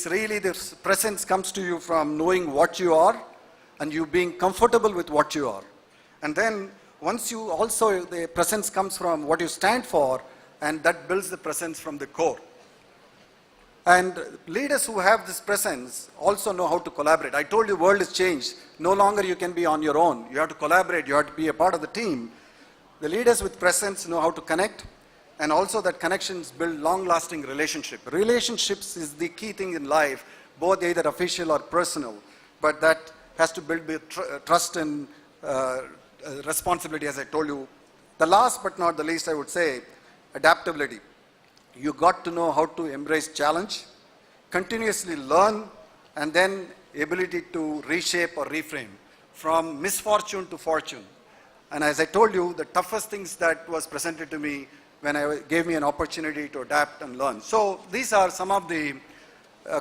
it's really this presence comes to you from knowing what you are and you being comfortable with what you are. And then once you also, the presence comes from what you stand for, and that builds the presence from the core. And leaders who have this presence also know how to collaborate. I told you world has changed. No longer you can be on your own. You have to collaborate. You have to be a part of the team. The leaders with presence know how to connect, and also that connections build long-lasting relationship. Relationships is the key thing in life, both either official or personal, but that has to build with trust and responsibility, as I told you. The last but not the least, I would say, adaptability. You got to know how to embrace challenge, continuously learn, and then ability to reshape or reframe from misfortune to fortune. And as I told you, the toughest things that was presented to me when gave me an opportunity to adapt and learn. So these are some of the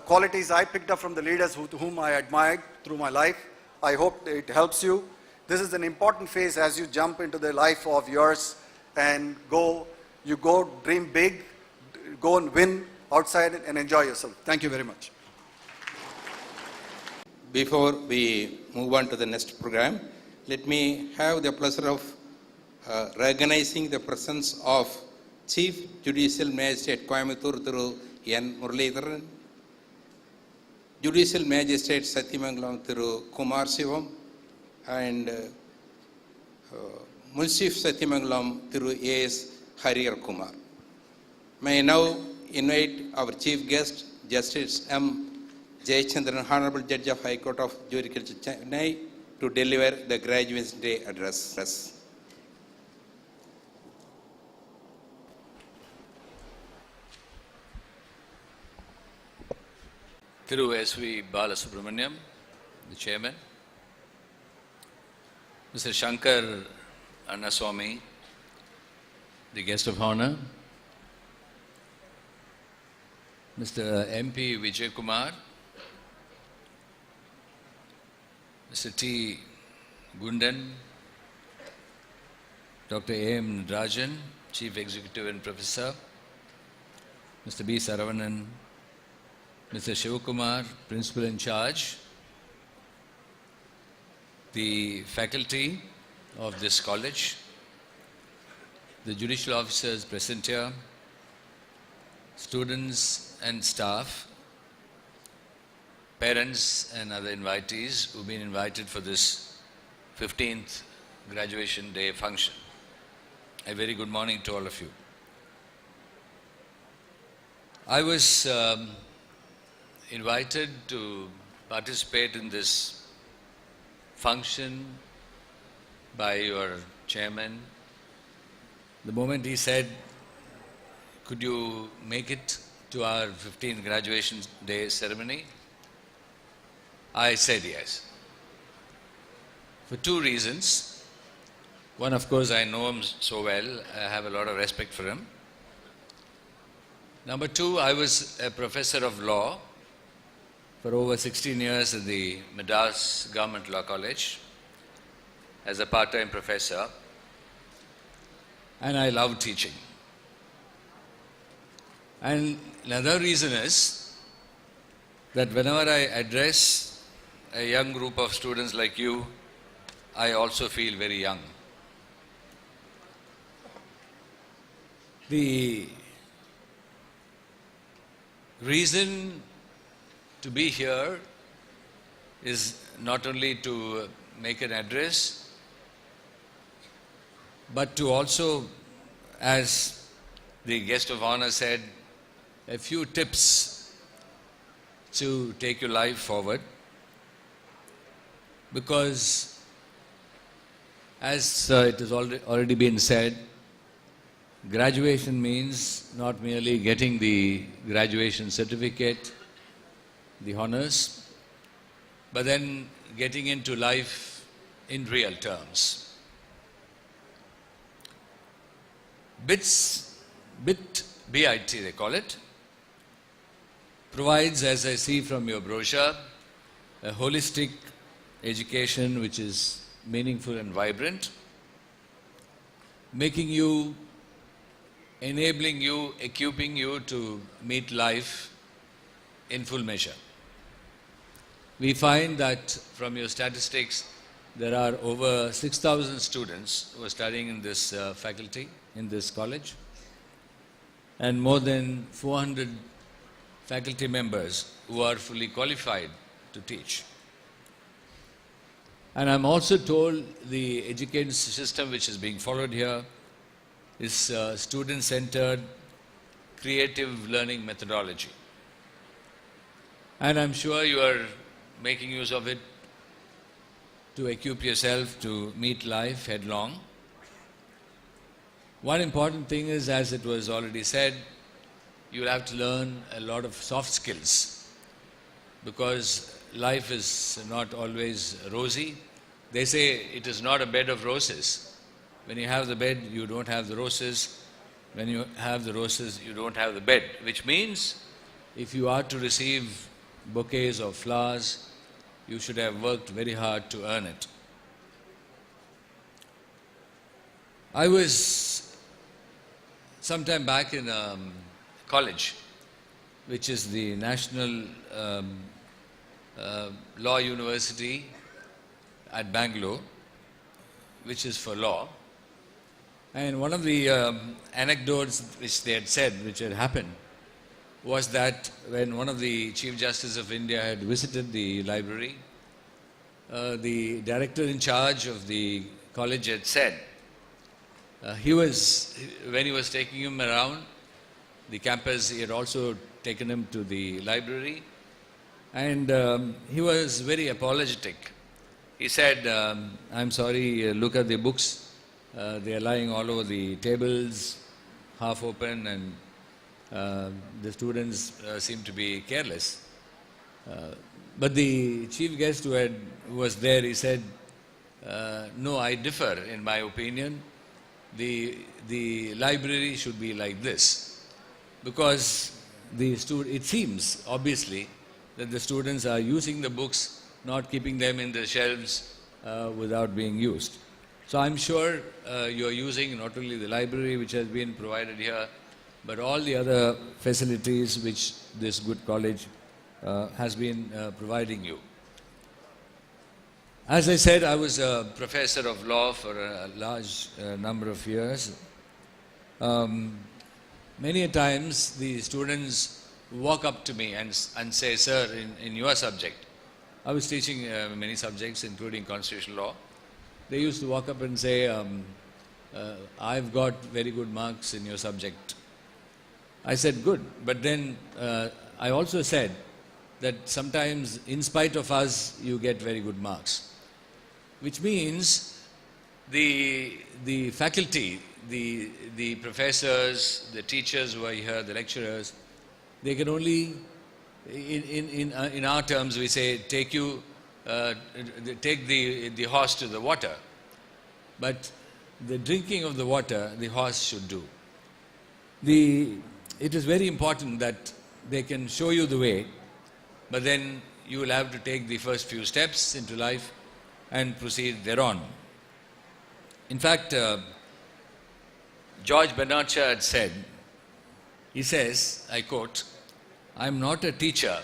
qualities I picked up from the leaders whom I admired through my life. I hope it helps you. This is an important phase as you jump into the life of yours and you go dream big, go and win outside and enjoy yourself. Thank you very much. Before we move on to the next program, let me have the pleasure of recognizing the presence of Chief Judicial Magistrate Coimbatore Thiru N. Muralidharan, Judicial Magistrate Satyamangalam Thiru Kumar Sivam, and Munsif Satyamangalam Thiru A.S. Harihar Kumar. May I now invite our Chief Guest, Justice M. Jayachandran, Honorable Judge of High Court of Jurisdiction, Chennai, to deliver the Graduation Day address. Thiru S.V. Balasubramaniam, the Chairman, Mr. Shankar Annaswamy, the Guest of Honor, Mr. M.P. Vijay Kumar, Mr. T. Gundan, Dr. A.M. Rajan, Chief Executive and Professor, Mr. B. Saravanan, Mr. Shivakumar, Principal in Charge, the faculty of this college, the judicial officers present here, students and staff, parents and other invitees who've been invited for this 15th graduation day function. A very good morning to all of you. I was invited to participate in this function by your chairman. The moment he said, could you make it to our 15th graduation day ceremony? I said yes. For two reasons. One, of course, I know him so well. I have a lot of respect for him. Number two, I was a professor of law for over 16 years at the Madras Government Law College as a part-time professor, and I love teaching. And another reason is that whenever I address a young group of students like you, I also feel very young. The reason to be here is not only to make an address, but to also, as the guest of honor said, a few tips to take your life forward. Because as it has already been said, graduation means not merely getting the graduation certificate, the honors, but then getting into life in real terms. BIT, they call it, provides, as I see from your brochure, a holistic education which is meaningful and vibrant, making you, enabling you, equipping you to meet life in full measure. We find that from your statistics, there are over 6,000 students who are studying in this faculty, in this college, and more than 400 faculty members who are fully qualified to teach. And I'm also told the education system which is being followed here is student-centered, creative learning methodology. And I'm sure you are making use of it to equip yourself to meet life headlong. One important thing is, as it was already said, you'll have to learn a lot of soft skills because life is not always rosy. They say it is not a bed of roses. When you have the bed, you don't have the roses. When you have the roses, you don't have the bed, which means if you are to receive bouquets of flowers, you should have worked very hard to earn it. I was sometime back in college, which is the National Law University at Bangalore, which is for law. And one of the anecdotes which they had said, which had happened, was that when one of the Chief Justice of India had visited the library, the director in charge of the college had said, when he was taking him around the campus, he had also taken him to the library, and he was very apologetic. He said, I'm sorry, look at the books. They are lying all over the tables, half open, and the students seem to be careless. But the chief guest who was there, he said, no, I differ in my opinion. The library should be like this, because it seems, obviously, that the students are using the books, not keeping them in the shelves without being used. So I'm sure you're using not only the library which has been provided here, but all the other facilities which this good college has been providing you. As I said, I was a professor of law for a large number of years. Many a times the students walk up to me and say, sir, in your subject, I was teaching many subjects including constitutional law. They used to walk up and say, I've got very good marks in your subject. I said, good. But then I also said that sometimes in spite of us, you get very good marks. Which means the faculty, the professors, the teachers who are here, the lecturers, they can only, in our terms, we say, take the horse to the water. But the drinking of the water, the horse should do. It is very important that they can show you the way, but then you will have to take the first few steps into life and proceed thereon. In fact, George Bernard Shaw had said, he says, I quote, I'm not a teacher,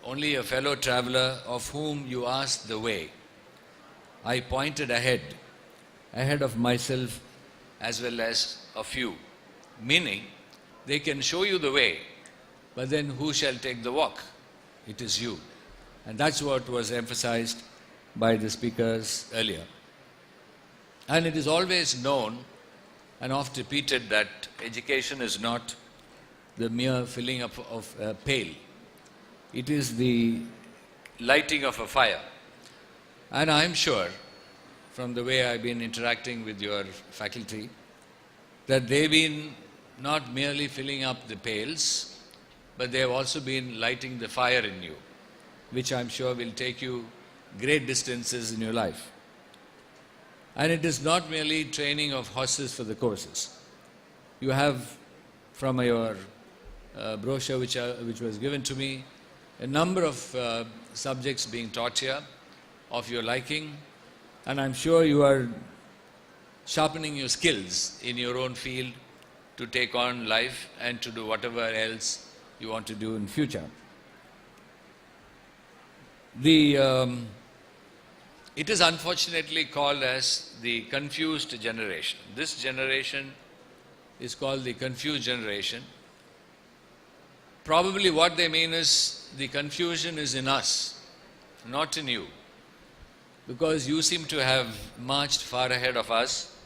only a fellow traveler of whom you asked the way. I pointed ahead of myself as well as of you. Meaning, they can show you the way, but then who shall take the walk? It is you. And that's what was emphasized by the speakers earlier. And it is always known and oft repeated that education is not the mere filling up of a pail. It is the lighting of a fire. And I'm sure, from the way I've been interacting with your faculty, that they've been not merely filling up the pails, but they have also been lighting the fire in you, which I'm sure will take you great distances in your life. And it is not merely training of horses for the courses. You have, from your brochure which was given to me, a number of subjects being taught here of your liking, and I'm sure you are sharpening your skills in your own field to take on life and to do whatever else you want to do in future. It is unfortunately called as the confused generation. This generation is called the confused generation. Probably what they mean is the confusion is in us, not in you. Because you seem to have marched far ahead of us.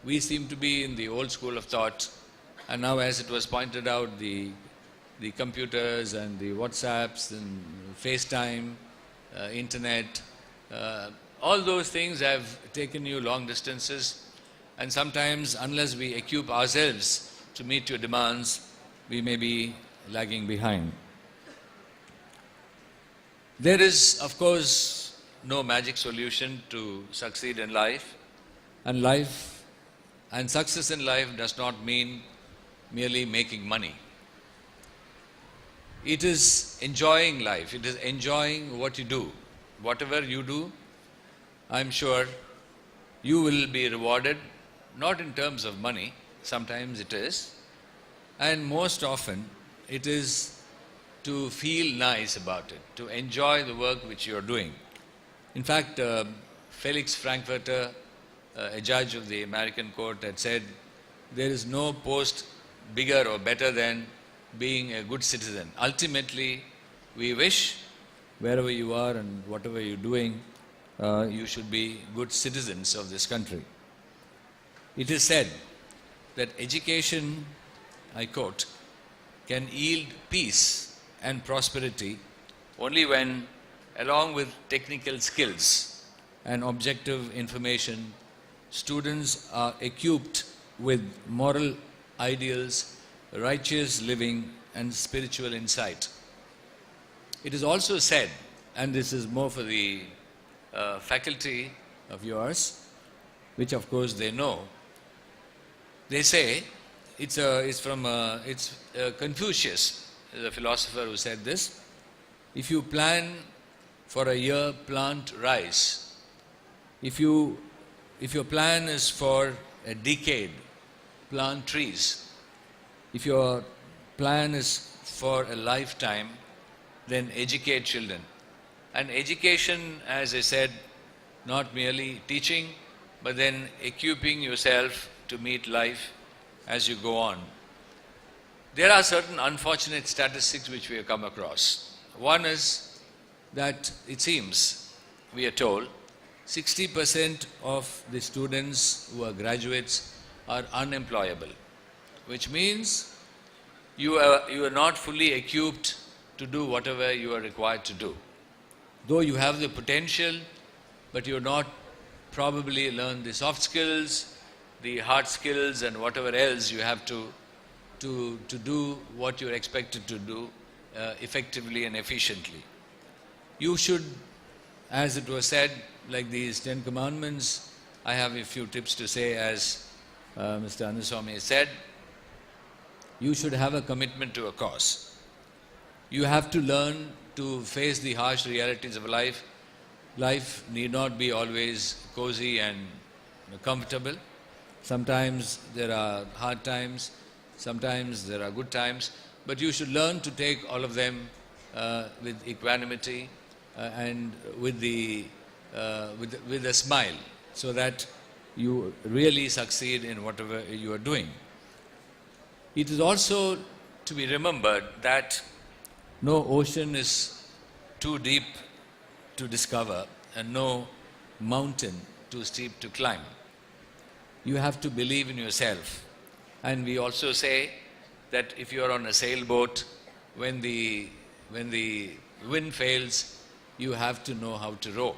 We seem to be in the old school of thought. And now, as it was pointed out, the computers and the WhatsApps and FaceTime, internet, all those things have taken you long distances. And sometimes, unless we equip ourselves to meet your demands, we may be lagging behind. There is, of course, no magic solution to succeed in life. And success in life does not mean merely making money. It is enjoying life. It is enjoying what you do. Whatever you do, I'm sure you will be rewarded, not in terms of money, sometimes it is, and most often it is to feel nice about it, to enjoy the work which you are doing. In fact, Felix Frankfurter, a judge of the American court, had said, there is no post bigger or better than being a good citizen. Ultimately, we wish wherever you are and whatever you're doing, you should be good citizens of this country. It is said that education, I quote, can yield peace and prosperity only when, along with technical skills and objective information, students are equipped with moral ideals, righteous living, and spiritual insight. It is also said, and this is more for the faculty of yours, which of course they know. They say, it's Confucius, the philosopher who said this. If you plan for a year, plant rice. If your plan is for a decade, plant trees. If your plan is for a lifetime, then educate children. And education, as I said, not merely teaching, but then equipping yourself to meet life as you go on. There are certain unfortunate statistics which we have come across. One is that it seems, we are told, 60% of the students who are graduates are unemployable, which means you are not fully equipped to do whatever you are required to do. Though you have the potential, but you are not probably learned the soft skills, the hard skills, and whatever else you have to do what you are expected to do effectively and efficiently. You should, as it was said, like these 10 commandments, I have a few tips to say, as Mr. Anuswamy said. You should have a commitment to a cause. You have to learn to face the harsh realities of life. Life need not be always cozy and comfortable. Sometimes there are hard times, sometimes there are good times, but you should learn to take all of them with equanimity and with a smile, so that you really succeed in whatever you are doing. It is also to be remembered that no ocean is too deep to discover and no mountain too steep to climb. You have to believe in yourself. And we also say that if you are on a sailboat, when the wind fails, you have to know how to row.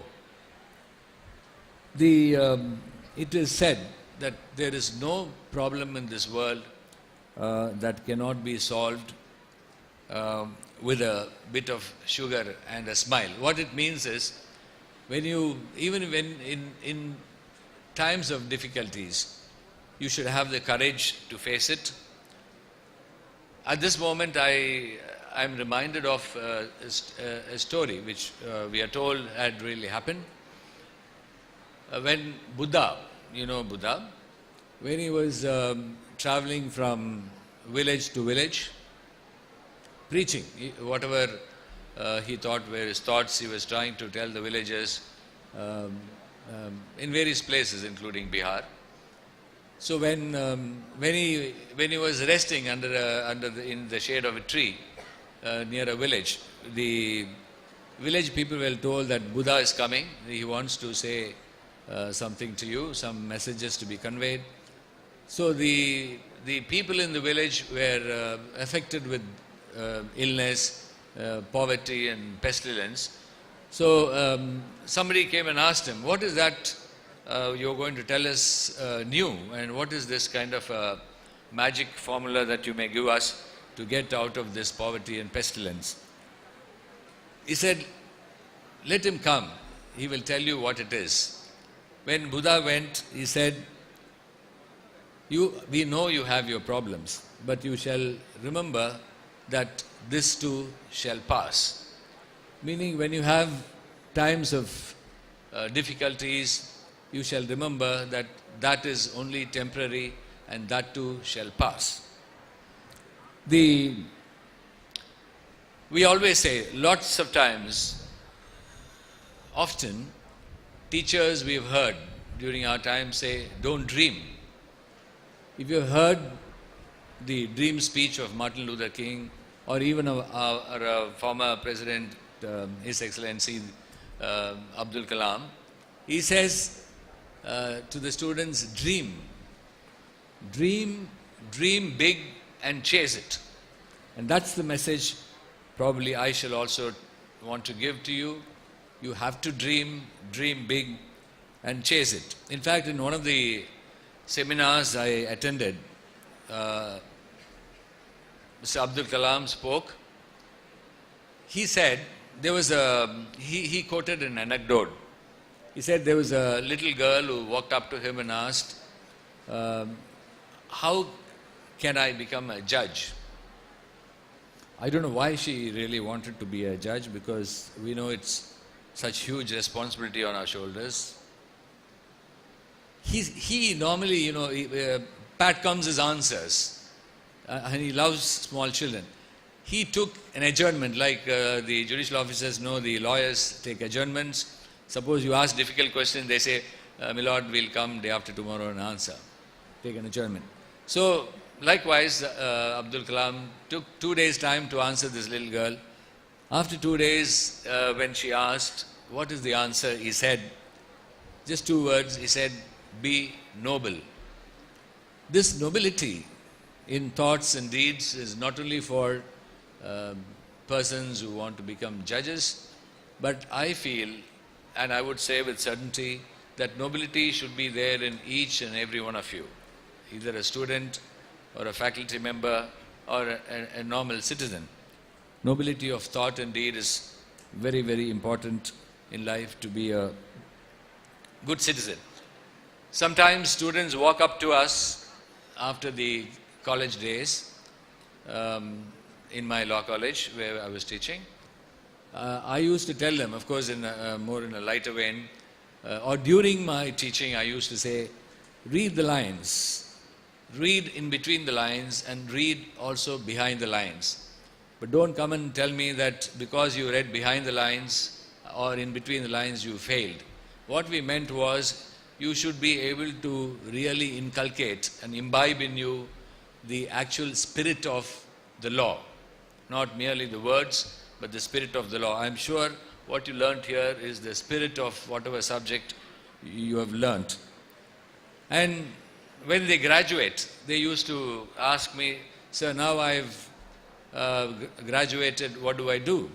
It is said that there is no problem in this world that cannot be solved with a bit of sugar and a smile. What it means is, even when in times of difficulties, you should have the courage to face it. At this moment, I'm reminded of a story which we are told had really happened. When Buddha, Buddha, when he was traveling from village to village, preaching whatever he thought were his thoughts he was trying to tell the villagers in various places, including Bihar. So when he was resting in the shade of a tree near a village, the village people were told that Buddha is coming. He wants to say something to you, some messages to be conveyed. So the people in the village were affected with illness, poverty and pestilence. So somebody came and asked him, what is that you're going to tell us new, and what is this kind of magic formula that you may give us to get out of this poverty and pestilence? He said, let him come, he will tell you what it is. When Buddha went, he said, we know you have your problems, but you shall remember that this too shall pass. Meaning, when you have times of difficulties, you shall remember that that is only temporary and that too shall pass. We always say, lots of times, often, teachers we've heard during our time say, don't dream. If you've heard the dream speech of Martin Luther King, or even our former President, His Excellency Abdul Kalam, he says to the students, dream. Dream big and chase it. And that's the message probably I shall also want to give to you. You have to dream big and chase it. In fact, in one of the seminars I attended, Mr. Abdul Kalam spoke. He said, he quoted an anecdote. He said there was a little girl who walked up to him and asked, how can I become a judge? I don't know why she really wanted to be a judge, because we know it's such huge responsibility on our shoulders. He normally, Pat comes his answers, and he loves small children. He took an adjournment, like the judicial officers know the lawyers take adjournments. Suppose you ask difficult questions, they say, my lord, we'll come day after tomorrow and answer. Take an adjournment. So, likewise, Abdul Kalam took 2 days' time to answer this little girl. After 2 days, when she asked, what is the answer? He said, just 2 words, he said, be noble. This nobility in thoughts and deeds is not only for persons who want to become judges, but I feel, and I would say with certainty, that nobility should be there in each and every one of you, either a student or a faculty member or a normal citizen. Nobility of thought and deed is very, very important in life to be a good citizen. Sometimes students walk up to us after the college days, in my law college where I was teaching. I used to tell them, of course, more in a lighter vein, or during my teaching, I used to say, read the lines, read in between the lines, and read also behind the lines. But don't come and tell me that because you read behind the lines or in between the lines, you failed. What we meant was, you should be able to really inculcate and imbibe in you the actual spirit of the law. Not merely the words, but the spirit of the law. I'm sure what you learnt here is the spirit of whatever subject you have learnt. And when they graduate, they used to ask me, sir, now I've graduated, what do I do?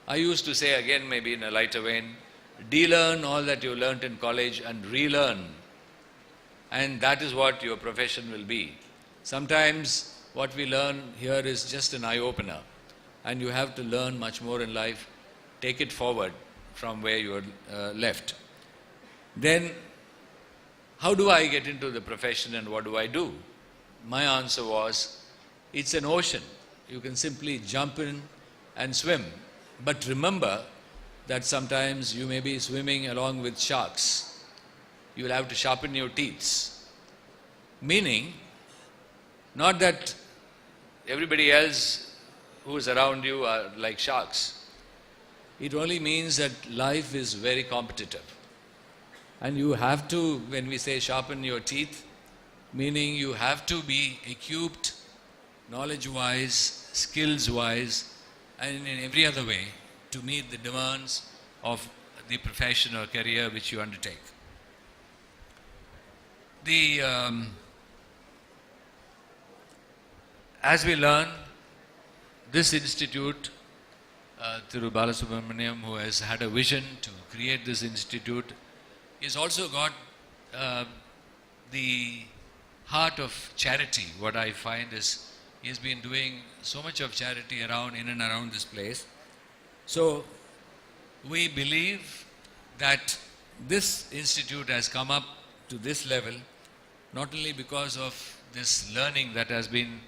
I used to say again, maybe in a lighter vein, de-learn all that you learnt in college and relearn. And that is what your profession will be. Sometimes what we learn here is just an eye-opener, and you have to learn much more in life. Take it forward from where you are left. Then, how do I get into the profession and what do I do? My answer was, it's an ocean. You can simply jump in and swim. But remember that sometimes you may be swimming along with sharks. You will have to sharpen your teeth. Meaning, not that everybody else who is around you are like sharks. it only means that life is very competitive. And you have to, when we say sharpen your teeth, meaning you have to be equipped knowledge-wise, skills-wise, and in every other way to meet the demands of the profession or career which you undertake. As we learn, this institute, through Balasubramaniam, who has had a vision to create this institute, is also got the heart of charity. What I find is he has been doing so much of charity around, in and around this place. So we believe that this institute has come up to this level not only because of this learning that has been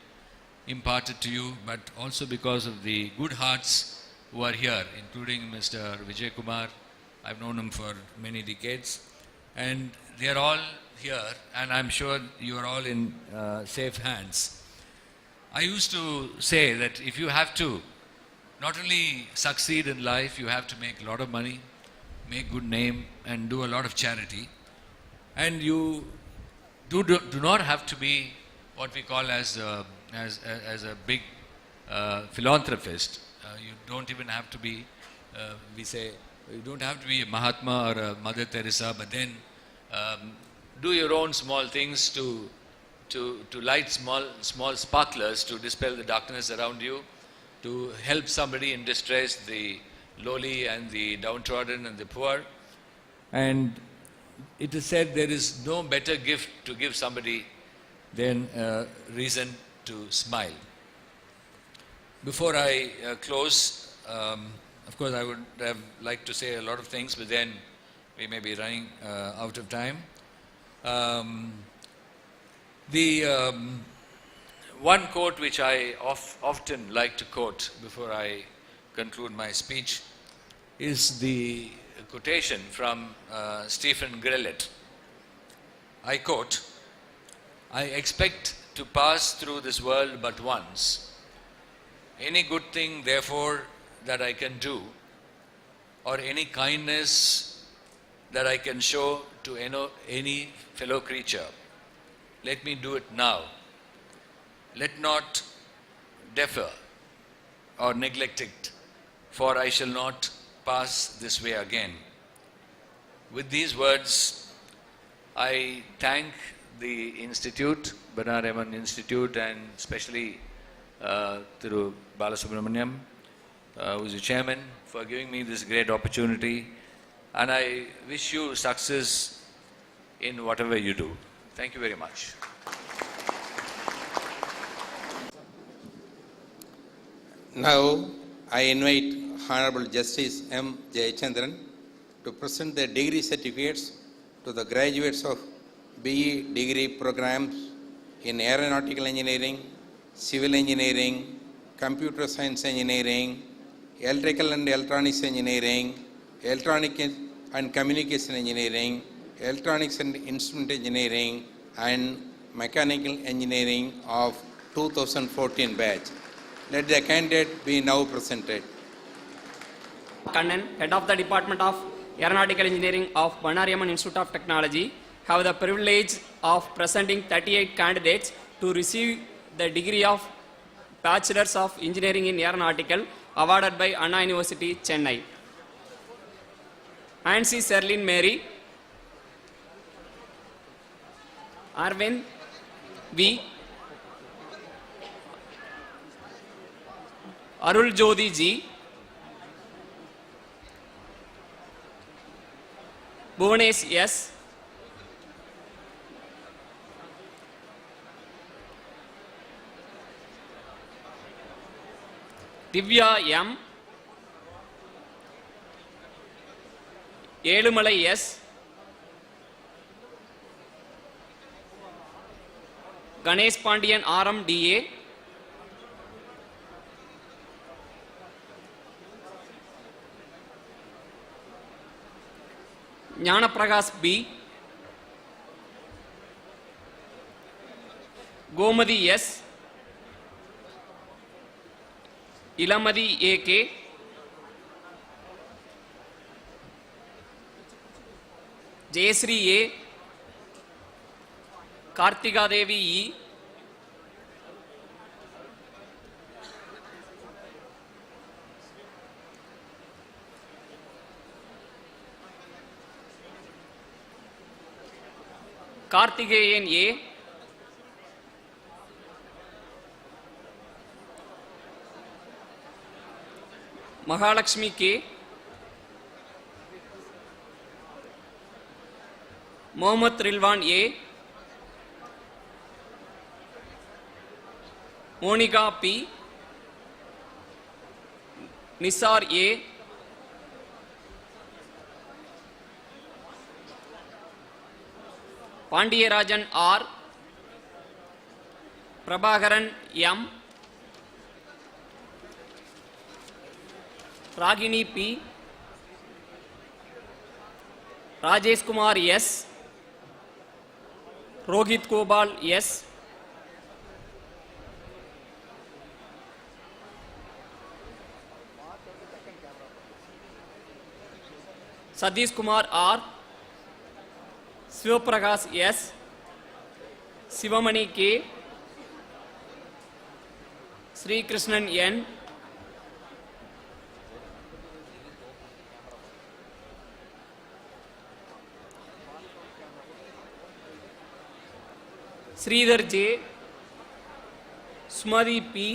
imparted to you, but also because of the good hearts who are here, including Mr. Vijay Kumar. I've known him for many decades, and they are all here, and I'm sure you are all in safe hands. I used to say that if you have to not only succeed in life, you have to make a lot of money, make good name, and do a lot of charity. And you do not have to be what we call as a big philanthropist. You don't even have to be, we say, you don't have to be a Mahatma or a Mother Teresa, but then do your own small things to light small sparklers to dispel the darkness around you, to help somebody in distress, the lowly and the downtrodden and the poor. And it is said there is no better gift to give somebody than a reason to smile. Before I close, of course I would have liked to say a lot of things, but then we may be running out of time. One quote which I often like to quote before I conclude my speech is the quotation from Stephen Grellet. I quote, "I expect to pass through this world but once. Any good thing, therefore, that I can do, or any kindness that I can show to any fellow creature, let me do it now. Let not defer or neglect it, for I shall not pass this way again." With these words, I thank the Institute, Bernard Ehrman Institute, and especially through Balasubramaniam, who is the chairman, for giving me this great opportunity. And I wish you success in whatever you do. Thank you very much. Now, I invite Honorable Justice M. Jayachandran to present the degree certificates to the graduates of BE degree programs in Aeronautical Engineering, Civil Engineering, Computer Science Engineering, Electrical and Electronics Engineering, Electronic and Communication Engineering, Electronics and Instrument Engineering, and Mechanical Engineering of 2014 batch. Let the candidate be now presented. Kannan, Head of the Department of Aeronautical Engineering of Bernard Ehrman Institute of Technology, have the privilege of presenting 38 candidates to receive the degree of Bachelors of Engineering in Aeronautical awarded by Anna University, Chennai. Nancy Serlin Mary, Arvind V, Arul Jodi G, Bhuvanesh S, Divya M, Elumalai S, Ganesh Pandian RM DA, Jnana Prakash B, Gomadi S, Ilamadi AK, Jayashree A, Karthika Devi E, Karthikeyan A, Mahalakshmi K, Mohammed Rilwan A, Monika P, Nisar A, Pandiyarajan R, Prabhakaran M, Ragini P, Rajeshkumar S, Rohith Gopal S, Sathishkumar R, Sivaprakash S, Sivamani K, Srikrishnan N, Sridhar J, Sumathi P,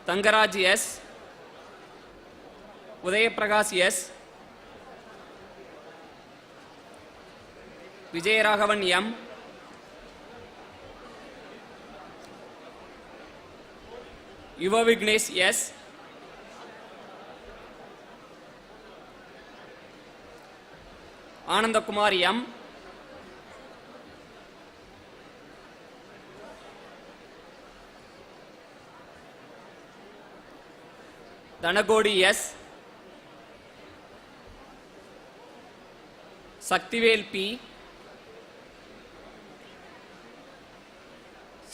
Thangaraj S, Udhayaprakash S, Vijayaraghavan M, Yuva Vignesh S, Anandkumar M, Dhanakodi S, Sakthivel P,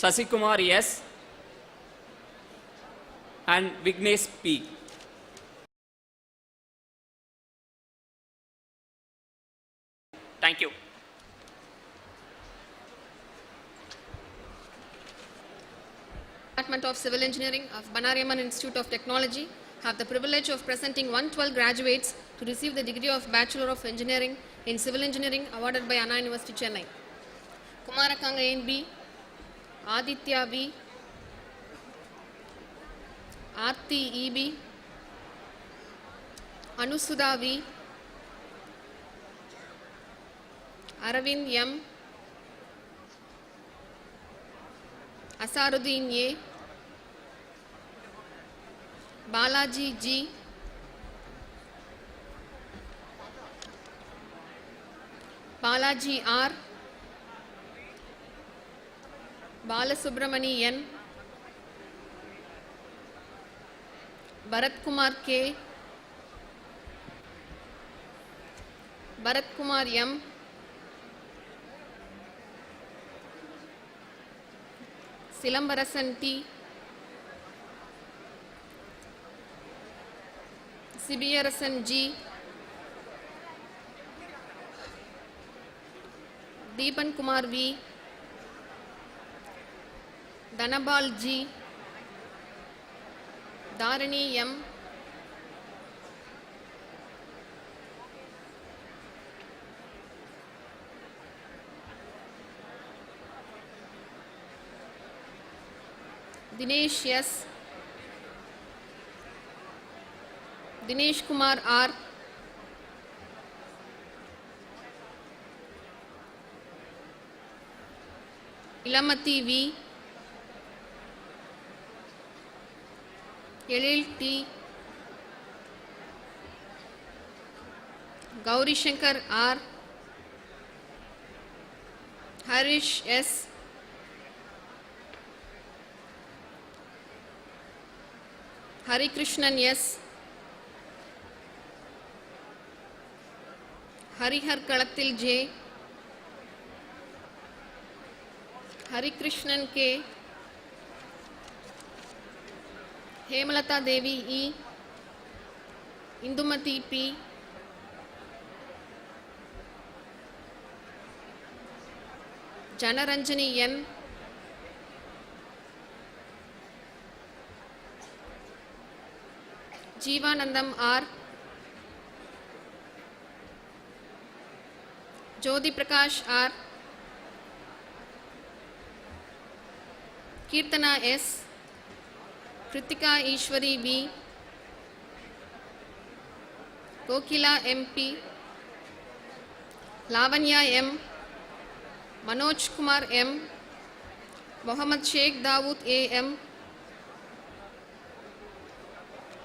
Sasikumar S and Vignesh P. Thank you. Department of Civil Engineering of Banariamman Institute of Technology have the privilege of presenting 112 graduates to receive the degree of Bachelor of Engineering in Civil Engineering awarded by Anna University, Chennai. Kumarakanga N.B., Aditya V., Aarti E.B., Anusudha V., Aravind M., Asaruddin A., Balaji G., Balaji R., Balasubramani N., Bharat Kumar K., Bharat Kumar M., Silambarasan T., Sibiyarasan G., Deepan Kumar V., Dhanabal G., Dharani M., Dinesh S., Dinesh Kumar R., Ilamati V., Elil T., Gauri Shankar R., Harish S., Hari Krishnan S., Harihar Kalatil J., Hari Krishnan K., Hemalata Devi E., Indumati P. Janaranjani N. Jeevanandam R. Jyoti Prakash R. Kirtana S. Kritika Ishwari B. Kokila MP. Lavanya M. Manoj Kumar M. Mohammad Sheikh Dawood A. M.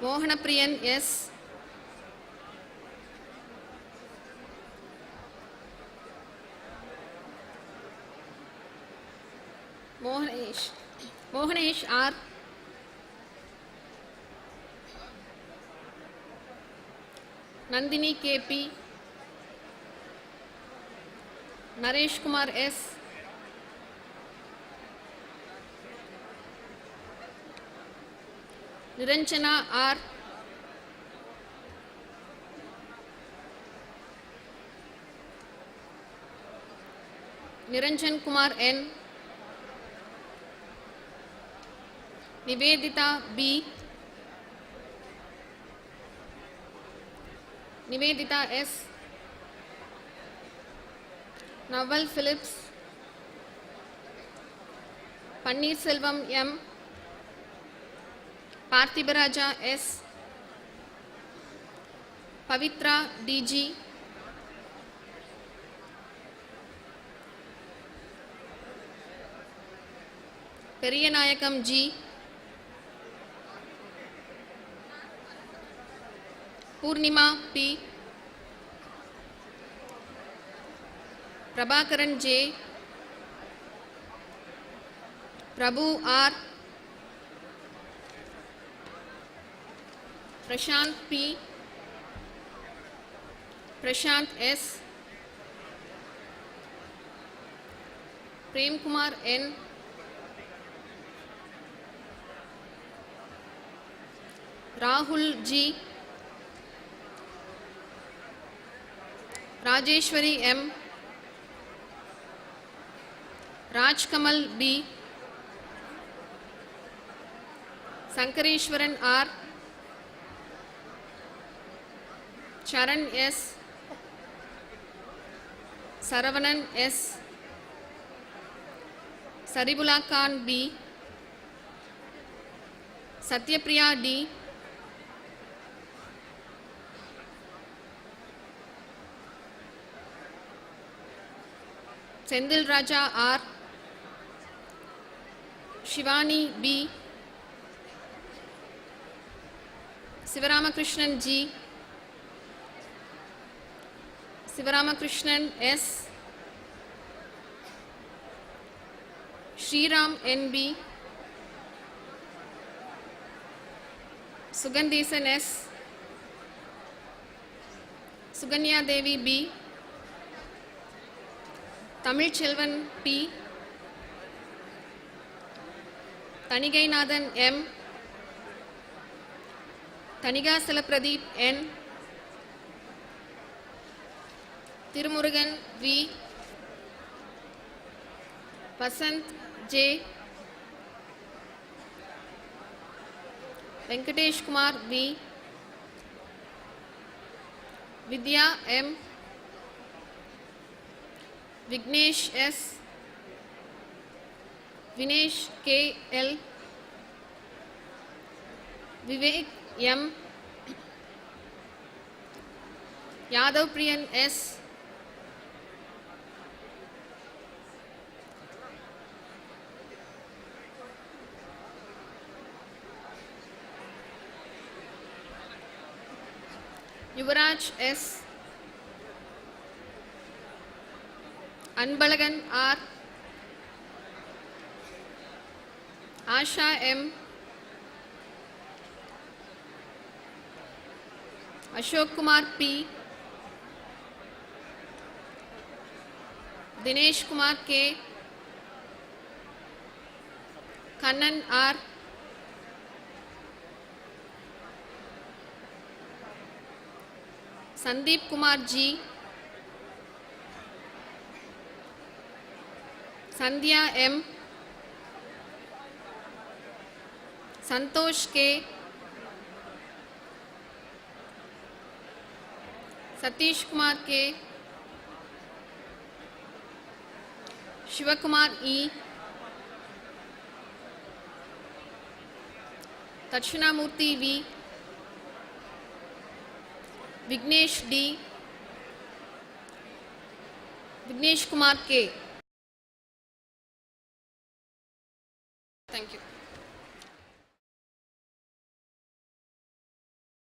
Mohanapriyan S. Mohanesh R. Nandini KP. Naresh Kumar S. Niranjana R. Niranjan Kumar N. Nivedita B. Nivedita S. Naval Phillips. Pannirselvam M. Parthibaraja S. Pavitra DG. Periyanayakam G. Purnima P. Prabhakaran J. Prabhu R. Prashant P. Prashant S. Prem Kumar N. Rahul G. Rajeshwari M. Rajkamal B. Sankareshwaran R. Charan S. Saravanan S. Saribullah Khan B. Satyapriya D. Sendil Raja R. Shivani B. Sivaramakrishnan G. Sivaramakrishnan S. Shriram NB. Sugandhisan S. Suganya Devi B. Tamil Chelvan P. Tanigainathan M. Tanigasala Pradeep N. Tirumurugan V. Vasant J. Venkatesh Kumar V. Vidya M. Vignesh S. Vinesh K. L. Vivek M. Yadav Priyan S. Yuvaraj S. Anbalagan R. Asha M. Ashok Kumar P. Dinesh Kumar K. Kannan R. Sandeep Kumar G, Sandhya M, Santosh K, Satish Kumar K, Shivakumar E, Dakshinamurthy V, Vignesh D, Vignesh Kumar K. Thank you.